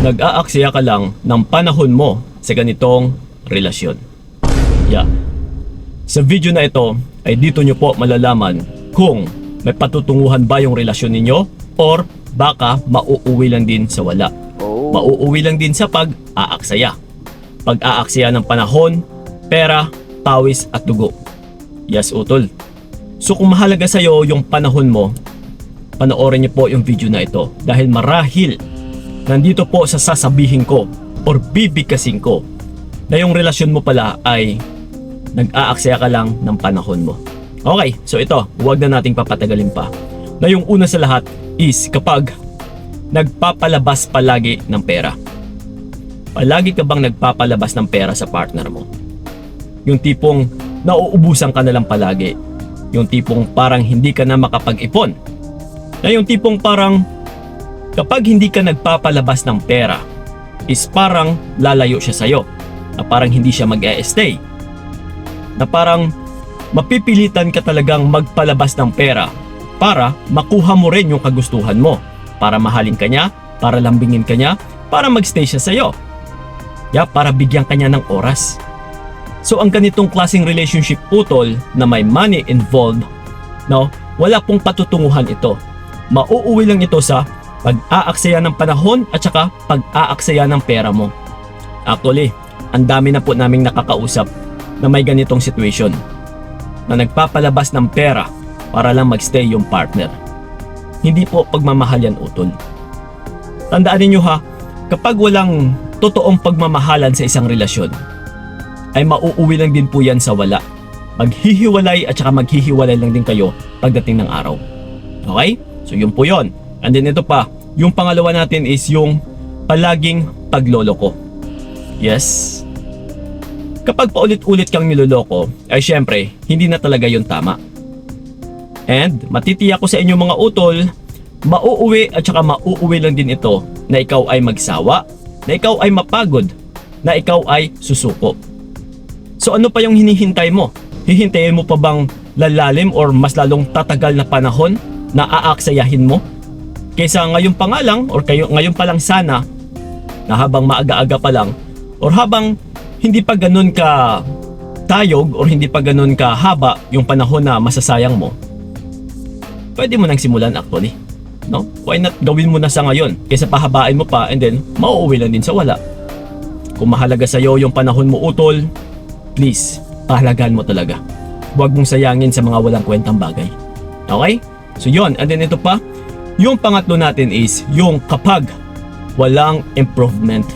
nag-aaksaya ka lang ng panahon mo sa ganitong relasyon. Yeah. Sa video na ito ay dito nyo po malalaman kung may patutunguhan ba yung relasyon ninyo or baka mauuwi lang din sa wala. Mauuwi lang din sa pag-aaksaya. Pag-aaksaya ng panahon, pera, pawis at dugo. Yes, utol. So kung mahalaga sa'yo yung panahon mo, panoorin niyo po yung video na ito dahil marahil nandito po sa sasabihin ko or bibigkasin ko na yung relasyon mo pala ay nag-aaksaya ka lang ng panahon mo. Okay, so ito, huwag na nating papatagalin pa. Na yung una sa lahat is kapag nagpapalabas palagi ng pera. Palagi ka bang nagpapalabas ng pera sa partner mo? Yung tipong nauubusan ka na lang palagi. Yung tipong parang hindi ka na makapag-ipon. Na yung tipong parang kapag hindi ka nagpapalabas ng pera is parang lalayo siya sa'yo. Na parang hindi siya mag-e-stay. Na parang mapipilitan ka talagang magpalabas ng pera para makuha mo rin yung kagustuhan mo. Para mahalin ka niya, para lambingin ka niya, para magstay siya sa'yo. Para bigyan ka niya ng oras. So ang ganitong klaseng relationship utol na may money involved, no, wala pong patutunguhan ito. Mauuwi lang ito sa pag-aaksaya ng panahon at saka pag-aaksaya ng pera mo. Actually, ang dami na po naming nakakausap na may ganitong situation na nagpapalabas ng pera para lang magstay yung partner. Hindi po pagmamahal yan utol. Tandaan ninyo ha, kapag walang totoong pagmamahalan sa isang relasyon, ay mauuwi lang din po yan sa wala. Maghihiwalay at saka maghihiwalay lang din kayo pagdating ng araw. Okay? So yun po yun. And then ito pa, yung pangalawa natin is yung palaging pagloloko. Yes. Kapag paulit-ulit kang niloloko, ay syempre, hindi na talaga yun tama. And matitiyak ko sa inyo mga utol, mauuwi at saka mauuwi lang din ito na ikaw ay magsawa, na ikaw ay mapagod, na ikaw ay susuko. So ano pa yung hinihintay mo? Hihintayin mo pa bang lalalim or mas lalong tatagal na panahon na aaksayahin mo? Kaysa ngayon pa nga lang or ngayon pa lang sana na habang maaga-aga pa lang or habang hindi pa ganun ka tayog or hindi pa ganun ka haba yung panahon na masasayang mo, pwede mo nang simulan actually. No? Why not gawin mo na sa ngayon kaysa pahabain mo pa and then mauuwi lang din sa wala. Kung mahalaga sa'yo yung panahon mo utol, please, pahalagaan mo talaga. Huwag mong sayangin sa mga walang kwentang bagay. Okay? So yun, and then ito pa, yung pangatlo natin is yung kapag walang improvement.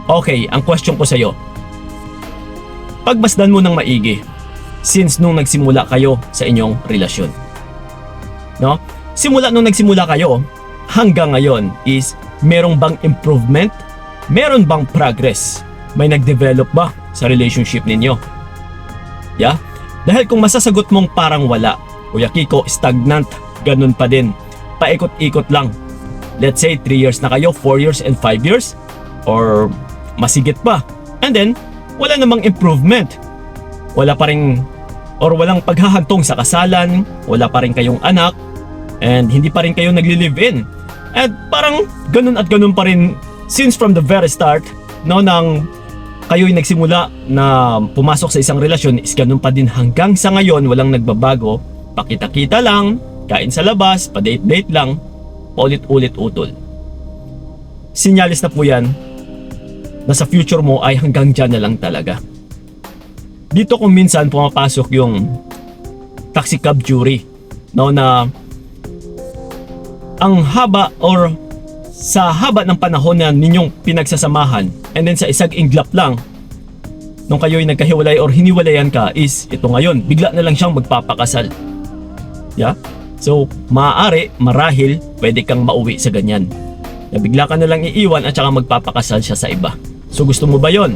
Okay, ang question ko sa'yo, pagbasdan mo ng maigi since nung nagsimula kayo sa inyong relasyon. No? Simula nung nagsimula kayo hanggang ngayon is merong bang improvement? Meron bang progress? May nag-develop ba sa relationship ninyo? Yeah? Dahil kung masasagot mong parang wala, Kuya Kiko, stagnant, ganun pa din. Paikot-ikot lang. Let's say 3 years na kayo, 4 years and 5 years or masigit pa. And then, wala namang improvement. Wala pa rin or walang paghahantong sa kasalan, wala pa rin kayong anak, and hindi pa rin kayo nagli-live-in. And parang ganun at ganun pa rin since from the very start, no, nang kayo'y nagsimula na pumasok sa isang relasyon, is ganun pa din hanggang sa ngayon, walang nagbabago. Pakita-kita lang, kain sa labas, pa-date-date lang, paulit-ulit utol. Sinyalis na po yan na sa future mo ay hanggang dyan na lang talaga. Dito kung minsan pumapasok yung taxicab-jury, no, na ang haba or sa haba ng panahon na ninyong pinagsasamahan and then sa isang inglap lang nung kayo'y nagkahiwalay or hiniwalayan ka is ito ngayon, bigla na lang siyang magpapakasal. Yeah? So, maaari, marahil, pwede kang mauwi sa ganyan. Na bigla ka na lang iiwan at saka magpapakasal siya sa iba. So, gusto mo ba yon?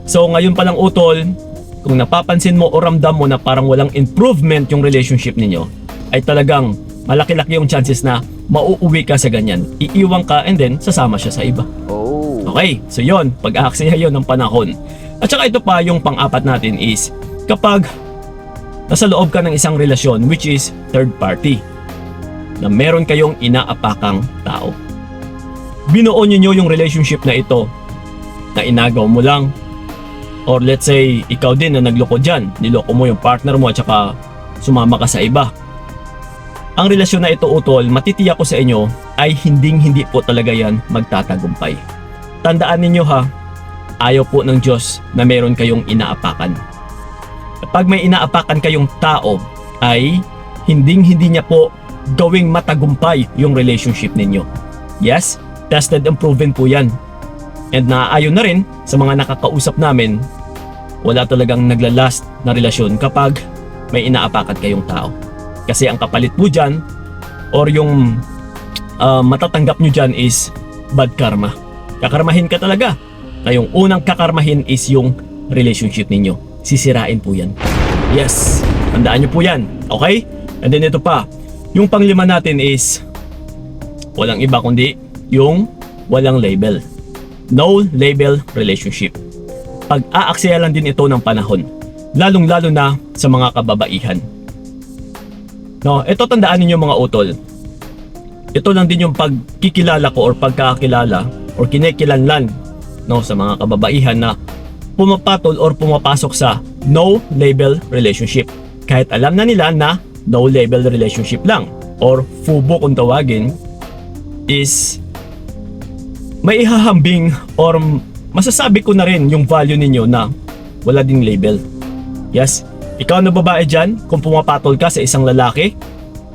So, ngayon palang utol, kung napapansin mo o ramdam mo na parang walang improvement yung relationship ninyo, ay talagang malaki-laki yung chances na mauuwi ka sa ganyan. Iiwan ka and then sasama siya sa iba. Okay, so yon, pag-aaksaya yon ng panahon. At saka ito pa yung pang-apat natin is kapag nasa loob ka ng isang relasyon which is third party, na meron kayong inaapakang tao. binuo niyo yung relationship na ito na inagaw mo lang, or let's say ikaw din na nagloko dyan, niloko mo yung partner mo at saka sumama ka sa iba. Ang relasyon na ito, utol, matitiyak ko sa inyo ay hindi po talaga yan magtatagumpay. Tandaan ninyo ha, ayaw po ng Diyos na meron kayong inaapakan. Pag may inaapakan kayong tao ay hindi niya po gawing matagumpay yung relationship ninyo. Yes, tested and proven po yan. And naaayon na rin sa mga nakakausap namin, wala talagang naglalast na relasyon kapag may inaapakan kayong tao. Kasi ang kapalit po dyan, or yung matatanggap nyo dyan is bad karma. Kakarmahin ka talaga. Na yung unang kakarmahin is yung relationship ninyo. Sisirain po yan. Yes, tandaan nyo po yan. Okay? And then ito pa, yung panglima natin is walang iba kundi yung walang label. No label relationship. Pag-aaksaya lang din ito ng panahon, lalong-lalo na sa mga kababaihan. No, ito tandaan niyo mga utol. Ito lang din yung pagkikilala ko or pagkakilala or kinekilanlan, no, sa mga kababaihan na pumapatol or pumapasok sa no label relationship. Kahit alam na nila na no label relationship lang or FUBO kung tawagin, is may ihahambing or masasabi ko na rin yung value ninyo na wala ding label. Yes, ikaw na babae dyan, kung pumapatol ka sa isang lalaki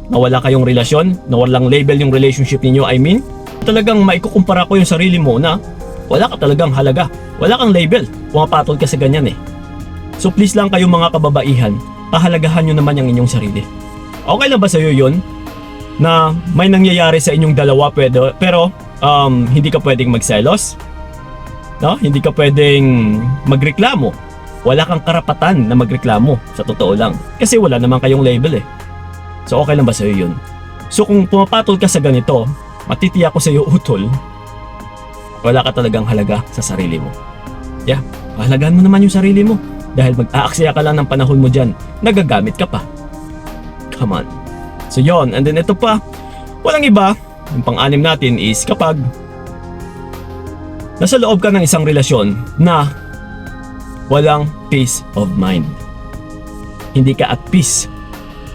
na wala kayong relasyon, na walang label yung relationship ninyo, I mean, talagang maikukumpara ko yung sarili mo na wala ka talagang halaga, wala kang label, pumapatol ka sa ganyan eh. So please lang kayong mga kababaihan, pahalagahan nyo naman yung inyong sarili. Okay lang ba sa'yo yun? Na may nangyayari sa inyong dalawa pero hindi ka pwedeng magselos? No? Hindi ka pwedeng magreklamo. Wala kang karapatan na magreklamo, sa totoo lang. Kasi wala naman kayong label eh. So okay lang ba sa'yo yun? So kung pumapatol ka sa ganito, matitiyak ko sa'yo, utol, wala ka talagang halaga sa sarili mo. Yeah, pahalagaan mo naman yung sarili mo. Dahil mag-aaksaya ka lang ng panahon mo dyan, nagagamit ka pa. Come on. So yon, and then ito pa, walang iba, yung pang-anim natin is kapag nasa loob ka ng isang relasyon na walang peace of mind. Hindi ka at peace.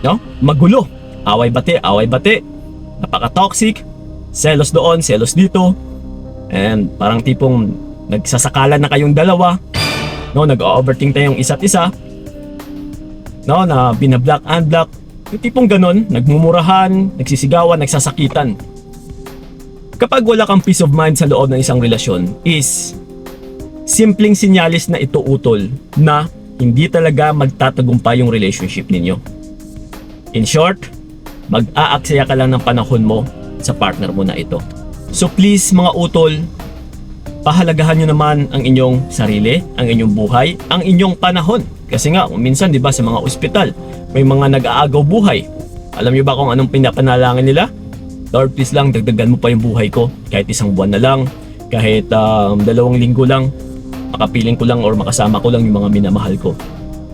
No? Magulo. Away-bate, napaka-toxic, selos doon, selos dito, and parang tipong nagsasakalan na kayong dalawa, no, nag-overthink na yung isa't isa, no, na binablock, unblock, yung tipong ganon, nagmumurahan, nagsisigawan, nagsasakitan. Kapag wala kang peace of mind sa loob ng isang relasyon is simpleng sinyalis na ito, utol, na hindi talaga magtatagumpay yung relationship ninyo. In short, mag-aaksaya ka lang ng panahon mo sa partner mo na ito. So please mga utol, pahalagahan nyo naman ang inyong sarili, ang inyong buhay, ang inyong panahon. Kasi nga, minsan di ba sa mga ospital, may mga nag-aagaw buhay. Alam nyo ba kung anong pinapanalangin nila? Lord, please lang, dagdagan mo pa yung buhay ko. Kahit isang buwan na lang, kahit 2 linggo lang, makapiling ko lang or makasama ko lang yung mga minamahal ko.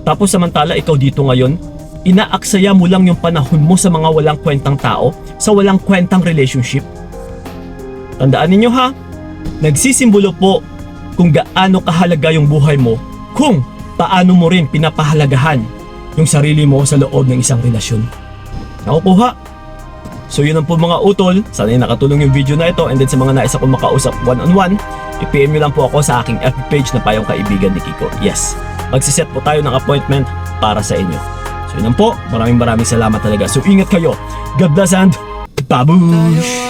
Tapos samantala ikaw dito ngayon, inaaksaya mo lang yung panahon mo sa mga walang kwentang tao, sa walang kwentang relationship. Tandaan ninyo ha, nagsisimbolo po kung gaano kahalaga yung buhay mo, kung paano mo rin pinapahalagahan yung sarili mo sa loob ng isang relasyon. Nakukuha? So yun ang po mga utol, sana yung nakatulong yung video na ito, and then sa mga nais akong makausap one-on-one, i-PM nyo lang po ako sa aking FB page na Payong Kaibigan ni Kiko. Yes, magsiset po tayo ng appointment para sa inyo. So yun po, maraming salamat talaga. So ingat kayo, God bless and babush!